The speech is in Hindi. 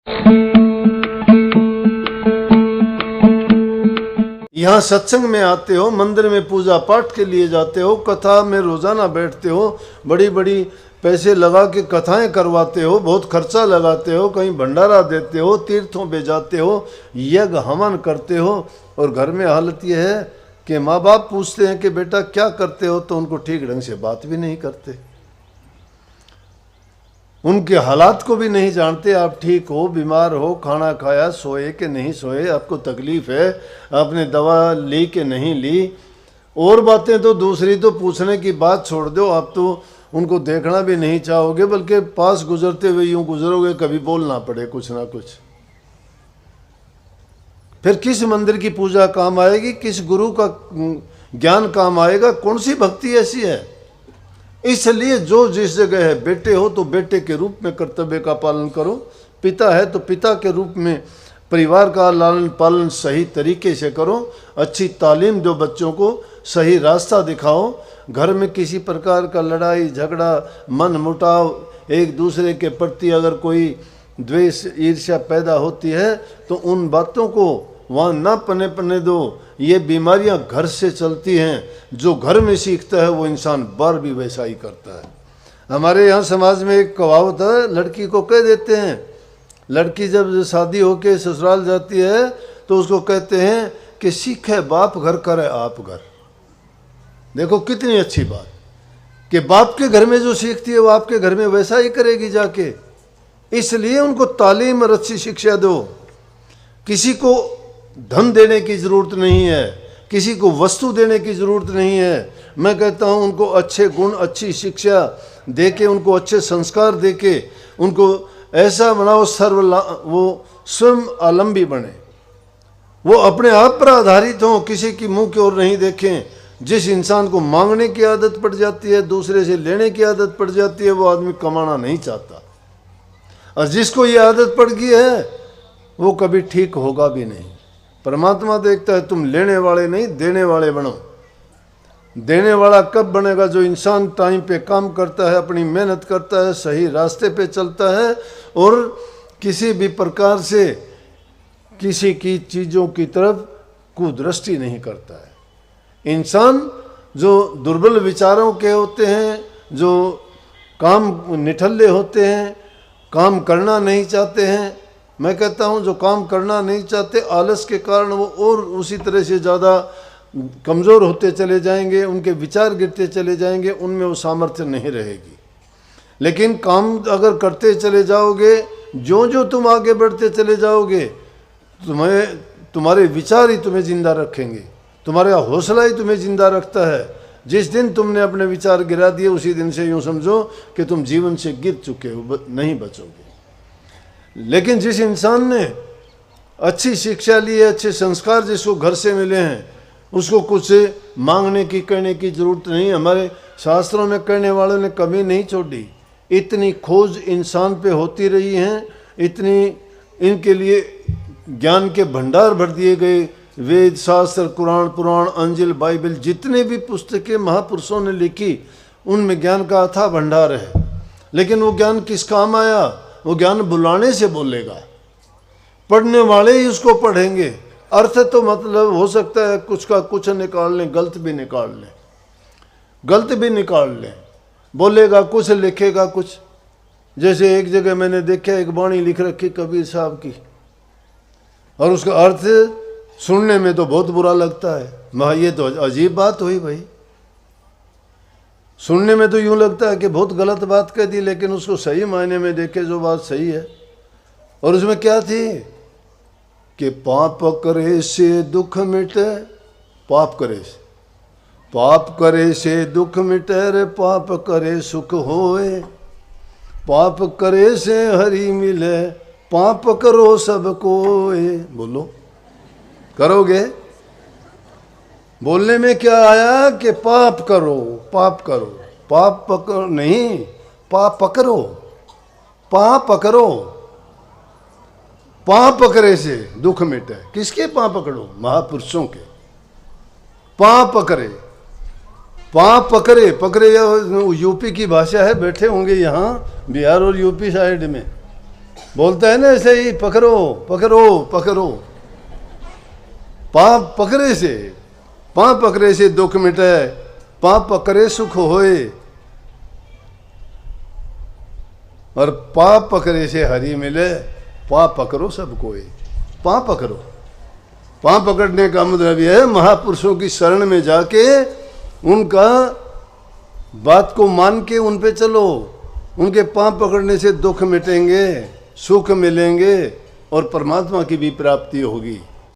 यहाँ सत्संग में आते हो, मंदिर में पूजा पाठ के लिए जाते हो, कथा में रोजाना बैठते हो, बड़ी बड़ी पैसे लगा के कथाएं करवाते हो, बहुत खर्चा लगाते हो, कहीं भंडारा देते हो, तीर्थों पे जाते हो, यज्ञ हवन करते हो, और घर में हालत यह है कि माँ बाप पूछते हैं कि बेटा क्या करते हो, तो उनको ठीक ढंग से बात भी नहीं करते, उनके हालात को भी नहीं जानते। आप ठीक हो, बीमार हो, खाना खाया, सोए कि नहीं सोए, आपको तकलीफ है, आपने दवा ली कि नहीं ली, और बातें तो दूसरी तो पूछने की बात छोड़ दो, आप तो उनको देखना भी नहीं चाहोगे, बल्कि पास गुजरते हुए यूं गुजरोगे, कभी बोलना पड़े कुछ ना कुछ। फिर किस मंदिर की पूजा काम आएगी, किस गुरु का ज्ञान काम आएगा, कौन सी भक्ति ऐसी है? इसलिए जो जिस जगह है, बेटे हो तो बेटे के रूप में कर्तव्य का पालन करो, पिता है तो पिता के रूप में परिवार का लालन पालन सही तरीके से करो, अच्छी तालीम दो बच्चों को, सही रास्ता दिखाओ। घर में किसी प्रकार का लड़ाई झगड़ा, मन मुटाव, एक दूसरे के प्रति अगर कोई द्वेष ईर्ष्या पैदा होती है तो उन बातों को वहाँ ना पने दो। ये बीमारियां घर से चलती हैं, जो घर में सीखता है वो इंसान बाहर भी वैसा ही करता है। हमारे यहाँ समाज में एक कहावत है, लड़की को कह देते हैं, लड़की जब शादी होके ससुराल जाती है तो उसको कहते हैं कि सीखे बाप घर करे आप घर। देखो कितनी अच्छी बात कि बाप के घर में जो सीखती है वो आपके घर में वैसा ही करेगी जाके। इसलिए उनको तालीम और अच्छी शिक्षा दो। किसी को धन देने की ज़रूरत नहीं है, किसी को वस्तु देने की ज़रूरत नहीं है। मैं कहता हूँ उनको अच्छे गुण, अच्छी शिक्षा दे के, उनको अच्छे संस्कार दे के, उनको ऐसा बनाओ वो स्वयं आलम्बी बने, वो अपने आप पर आधारित हों, किसी की मुंह की ओर नहीं देखें। जिस इंसान को मांगने की आदत पड़ जाती है, दूसरे से लेने की आदत पड़ जाती है, वो आदमी कमाना नहीं चाहता, और जिसको ये आदत पड़ गई है वो कभी ठीक होगा भी नहीं। परमात्मा देखता है तुम लेने वाले नहीं, देने वाले बनो। देने वाला कब बनेगा? जो इंसान टाइम पे काम करता है, अपनी मेहनत करता है, सही रास्ते पे चलता है, और किसी भी प्रकार से किसी की चीज़ों की तरफ कुदृष्टि नहीं करता है। इंसान जो दुर्बल विचारों के होते हैं, जो काम निठल्ले होते हैं, काम करना नहीं चाहते हैं, मैं कहता हूँ जो काम करना नहीं चाहते, आलस के कारण वो और उसी तरह से ज़्यादा कमज़ोर होते चले जाएंगे, उनके विचार गिरते चले जाएंगे, उनमें वो सामर्थ्य नहीं रहेगी। लेकिन काम अगर करते चले जाओगे, जो जो तुम आगे बढ़ते चले जाओगे, तुम्हारे विचार ही तुम्हें जिंदा रखेंगे, तुम्हारा हौसला ही तुम्हें जिंदा रखता है। जिस दिन तुमने अपने विचार गिरा दिए, उसी दिन से यूँ समझो कि तुम जीवन से गिर चुके हो, नहीं बचोगे। लेकिन जिस इंसान ने अच्छी शिक्षा ली है, अच्छे संस्कार जिसको घर से मिले हैं, उसको कुछ मांगने की करने की ज़रूरत नहीं। हमारे शास्त्रों में कहने वालों ने कमी नहीं छोड़ी। इतनी खोज इंसान पे होती रही हैं, इतनी इनके लिए ज्ञान के भंडार भर दिए गए। वेद शास्त्र, कुरान, पुराण, अंजिल, बाइबल, जितने भी पुस्तकें महापुरुषों ने लिखी, उनमें ज्ञान का अथाह भंडार है। लेकिन वो ज्ञान किस काम आया? वो ज्ञान बुलाने से बोलेगा, पढ़ने वाले ही उसको पढ़ेंगे। अर्थ तो मतलब हो सकता है कुछ का कुछ निकाल लें, गलत भी निकाल लें, गलत भी निकाल लें, बोलेगा कुछ, लिखेगा कुछ। जैसे एक जगह मैंने देखा, एक वाणी लिख रखी कबीर साहब की, और उसका अर्थ सुनने में तो बहुत बुरा लगता है। मगर ये तो अजीब बात हुई भाई, सुनने में तो यूँ लगता है कि बहुत गलत बात कह दी, लेकिन उसको सही मायने में देखे जो बात सही है। और उसमें क्या थी कि पाप करे से दुख मिटे, पाप करे से दुख मिटे रे, पाप करे सुख होए, पाप करे से हरि मिले, पाप करो सब कोए। बोलो, करोगे? बोलने में क्या आया कि पाप करो, पाप करो, पाप पकड़ो नहीं, पाप पकड़ो, पाप पकड़ो, पाप पकड़े से दुख मिटे। किसके पाप पकड़ो? महापुरुषों के। पाप पकड़े, पाप पकड़े, पकड़े यूपी की भाषा है, बैठे होंगे यहाँ बिहार और यूपी साइड में। बोलता है ना ऐसे ही, पकड़ो पकड़ो पकड़ो, पाँव पकड़े से दुख मिटे, पाँव पकड़े सुख होए, और पाँव पकड़े से हरि मिले, पाँव पकड़ो सब कोई। पाँव पकड़ो, पाँव पकड़ने का मतलब यह है महापुरुषों की शरण में जाके उनका बात को मान के उन पे चलो। उनके पाँव पकड़ने से दुख मिटेंगे, सुख मिलेंगे और परमात्मा की भी प्राप्ति होगी।